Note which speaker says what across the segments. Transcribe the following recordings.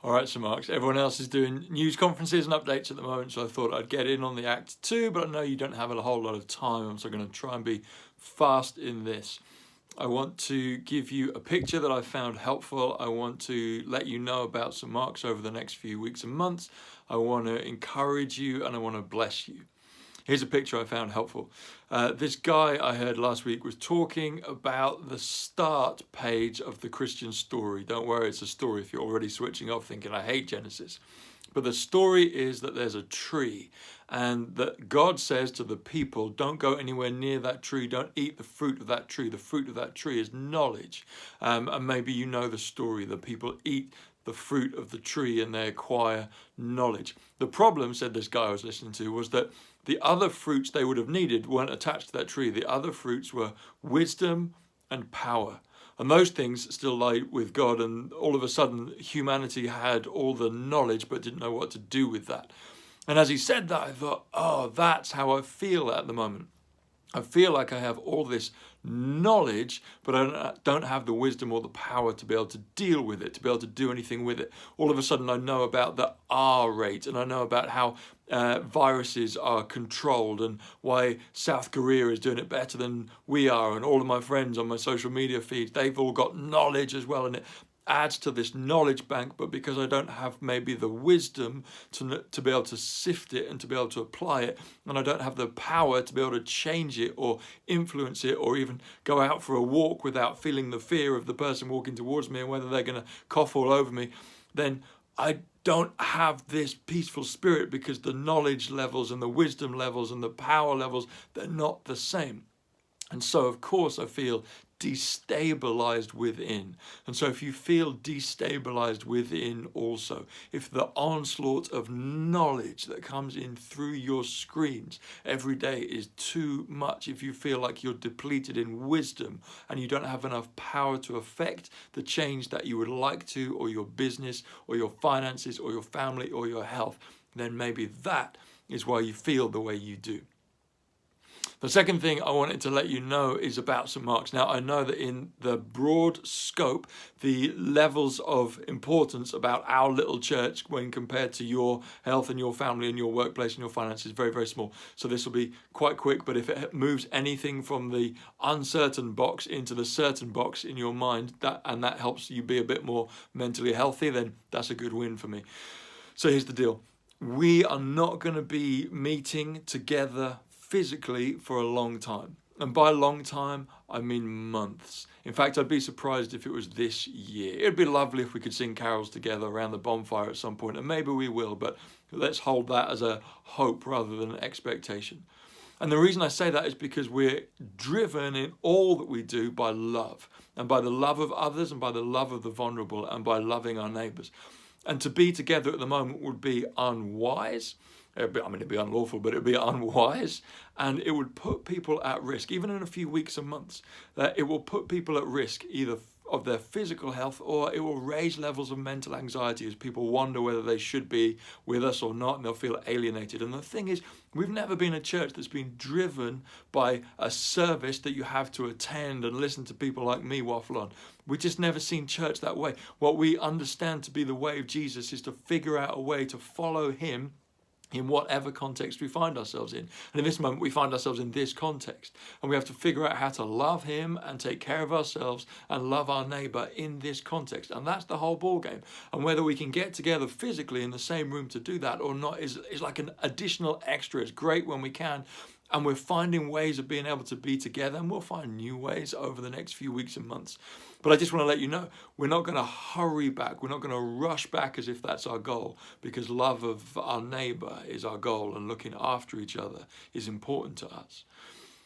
Speaker 1: All right, so Marks, everyone else is doing news conferences and updates at the moment, so I thought I'd get in on the Act 2, but I know you don't have a whole lot of time, so I'm going to try and be fast in this. I want to give you a picture that I found helpful. I want to let you know about St. Mark's over the next few weeks and months. I want to encourage you and I want to bless you. Here's a picture I found helpful. This guy I heard last week was talking about the start page of the Christian story. Don't worry, it's a story if you're already switching off thinking, I hate Genesis. But the story is that there's a tree and that God says to the people, don't go anywhere near that tree, don't eat the fruit of that tree. The fruit of that tree is knowledge. And maybe you know the story, the people eat the fruit of the tree and they acquire knowledge. The problem, said this guy I was listening to, was that the other fruits they would have needed weren't attached to that tree. The other fruits were wisdom and power. And those things still lie with God, and all of a sudden humanity had all the knowledge but didn't know what to do with that. And as he said that, I thought, oh, that's how I feel at the moment. I feel like I have all this knowledge, but I don't have the wisdom or the power to be able to deal with it, to be able to do anything with it. All of a sudden I know about the R rate, and I know about how viruses are controlled and why South Korea is doing it better than we are, and all of my friends on my social media feeds, they've all got knowledge as well, and it adds to this knowledge bank. But because I don't have maybe the wisdom to be able to sift it and to be able to apply it, and I don't have the power to be able to change it or influence it or even go out for a walk without feeling the fear of the person walking towards me and whether they're going to cough all over me, then I don't have this peaceful spirit, because the knowledge levels and the wisdom levels and the power levels, they're not the same. And so, of course, I feel destabilized within. And so if you feel destabilized within also, if the onslaught of knowledge that comes in through your screens every day is too much, if you feel like you're depleted in wisdom and you don't have enough power to affect the change that you would like to, or your business or your finances or your family or your health, then maybe that is why you feel the way you do. The second thing I wanted to let you know is about St. Mark's. Now, I know that in the broad scope, the levels of importance about our little church when compared to your health and your family and your workplace and your finances is very, very small. So this will be quite quick, but if it moves anything from the uncertain box into the certain box in your mind, that helps you be a bit more mentally healthy, then that's a good win for me. So here's the deal. We are not going to be meeting together physically for a long time. And by long time, I mean months. In fact, I'd be surprised if it was this year. It'd be lovely if we could sing carols together around the bonfire at some point, and maybe we will, but let's hold that as a hope rather than an expectation. And the reason I say that is because we're driven in all that we do by love, and by the love of others, and by the love of the vulnerable, and by loving our neighbours. And to be together at the moment would be unwise. It'd be unlawful, but it'd be unwise, and it would put people at risk, even in a few weeks and months. That it will put people at risk either of their physical health, or it will raise levels of mental anxiety as people wonder whether they should be with us or not, and they'll feel alienated. And the thing is, we've never been a church that's been driven by a service that you have to attend and listen to people like me waffle on. We've just never seen church that way. What we understand to be the way of Jesus is to figure out a way to follow him in whatever context we find ourselves in. And in this moment, we find ourselves in this context. And we have to figure out how to love him and take care of ourselves and love our neighbour in this context. And that's the whole ball game. And whether we can get together physically in the same room to do that or not is like an additional extra. It's great when we can. And we're finding ways of being able to be together, and we'll find new ways over the next few weeks and months. But I just want to let you know, we're not going to hurry back. We're not going to rush back as if that's our goal, because love of our neighbour is our goal, and looking after each other is important to us.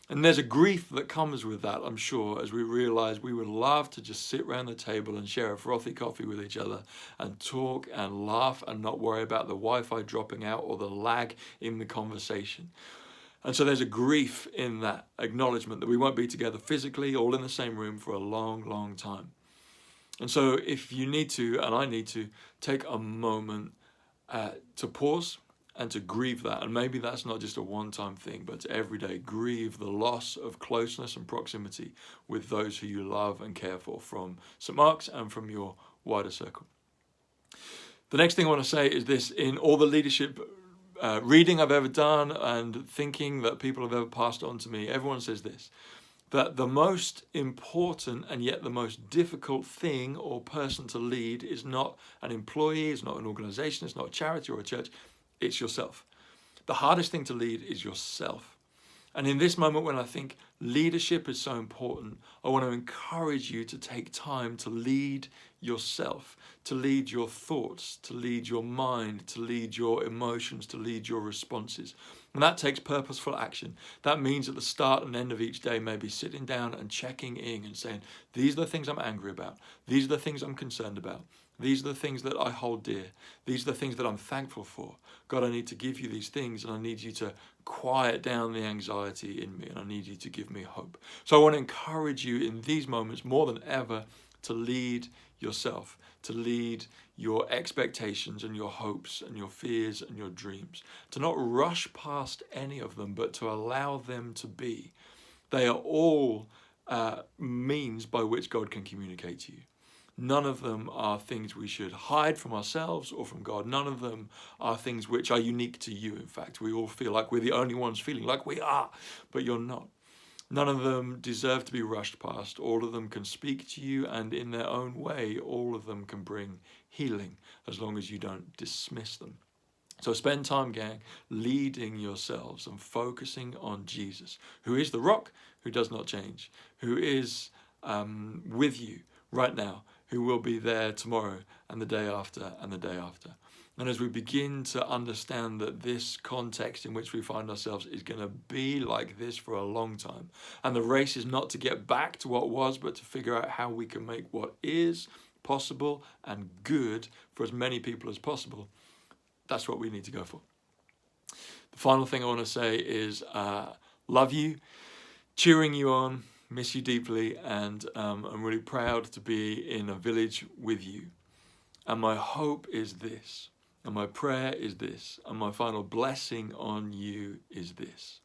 Speaker 1: And there's a grief that comes with that, I'm sure, as we realise we would love to just sit around the table and share a frothy coffee with each other and talk and laugh and not worry about the Wi-Fi dropping out or the lag in the conversation. And so there's a grief in that acknowledgement that we won't be together physically, all in the same room for a long, long time. And so if you need to, and I need to, take a moment to pause and to grieve that. And maybe that's not just a one-time thing, but to every day grieve the loss of closeness and proximity with those who you love and care for from St. Mark's and from your wider circle. The next thing I want to say is this: in all the leadership reading I've ever done and thinking that people have ever passed on to me, everyone says this, that the most important and yet the most difficult thing or person to lead is not an employee, it's not an organization, it's not a charity or a church, it's yourself. The hardest thing to lead is yourself. And in this moment when I think leadership is so important, I want to encourage you to take time to lead yourself, to lead your thoughts, to lead your mind, to lead your emotions, to lead your responses. And that takes purposeful action. That means at the start and end of each day, maybe sitting down and checking in and saying, these are the things I'm angry about. These are the things I'm concerned about. These are the things that I hold dear. These are the things that I'm thankful for. God, I need to give you these things, and I need you to quiet down the anxiety in me, and I need you to give me hope. So I want to encourage you in these moments more than ever to lead yourself, to lead your expectations and your hopes and your fears and your dreams, to not rush past any of them, but to allow them to be. They are all means by which God can communicate to you. None of them are things we should hide from ourselves or from God. None of them are things which are unique to you. In fact, we all feel like we're the only ones feeling like we are, but you're not. None of them deserve to be rushed past. All of them can speak to you, and in their own way, all of them can bring healing as long as you don't dismiss them. So spend time, gang, leading yourselves and focusing on Jesus, who is the rock, who does not change, who is with you right now, who will be there tomorrow and the day after and the day after. And as we begin to understand that this context in which we find ourselves is going to be like this for a long time, and the race is not to get back to what was, but to figure out how we can make what is possible and good for as many people as possible, that's what we need to go for. The final thing I want to say is love you, cheering you on, miss you deeply, and I'm really proud to be in a village with you. And my hope is this, and my prayer is this, and my final blessing on you is this.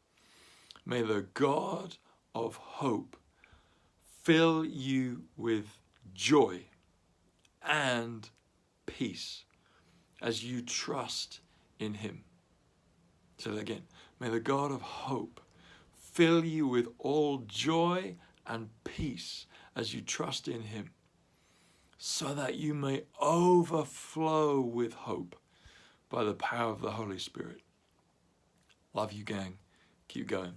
Speaker 1: May the God of hope fill you with joy and peace as you trust in him. Say that again. May the God of hope fill you with all joy and peace as you trust in him, so that you may overflow with hope by the power of the Holy Spirit. Love you, gang. Keep going.